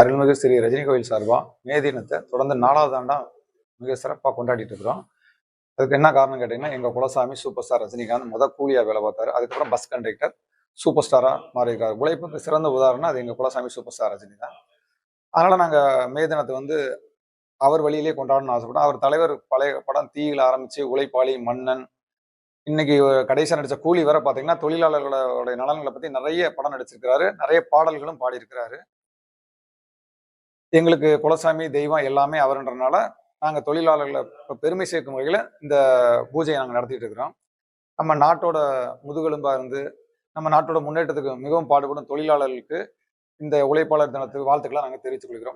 அருள்மிகு ஸ்ரீ ரஜினி கோயில் சார்பா மே தினத்தை தொடர்ந்து 4வது ஆண்டா மிக சிறப்பாக கொண்டாடிட்டு இருக்கிறோம். அதுக்கு என்ன காரணம் கேட்டீங்கன்னா, எங்க குலசாமி சூப்பர் ஸ்டார் ரஜினிகாந்த் கூலியா வேலை பார்த்தாரு. அதுக்கப்புறம் பஸ் கண்டக்டர் சூப்பர் ஸ்டாரா மாறியிருக்காரு. உழைப்புக்கு சிறந்த உதாரணம் அது எங்க குலசாமி சூப்பர் ஸ்டார் ரஜினி தான். அதனால நாங்க மே தினத்தை அவர் வழியிலே கொண்டாடணும்னு ஆசைப்பட்டோம். அவர் தலைவர் பழைய படம் தீயில ஆரம்பிச்சு உழைப்பாளி, மன்னன், இன்னைக்கு கடைசியா நடிச்ச கூலி வர பாத்தீங்கன்னா தொழிலாளர்களோட நலன்களை பத்தி நிறைய படம் நடிச்சிருக்கிறாரு. நிறைய பாடல்களும் பாடியிருக்கிறாரு. எங்களுக்கு குலசாமி, தெய்வம் எல்லாமே அவருன்றனால நாங்க தொழிலாளர்களை பெருமை சேர்க்கும் வகையில இந்த பூஜையை நாங்க நடத்திட்டு இருக்கிறோம். நம்ம நாட்டோட முதுகெலும்பா இருந்து நம்ம நாட்டோட முன்னேற்றத்துக்கு மிகவும் பாடுபடும் தொழிலாளர்களுக்கு இந்த உழைப்பாளர் தினத்துக்கு வாழ்த்துக்களை நாங்க தெரிவித்துக் கொள்கிறோம்.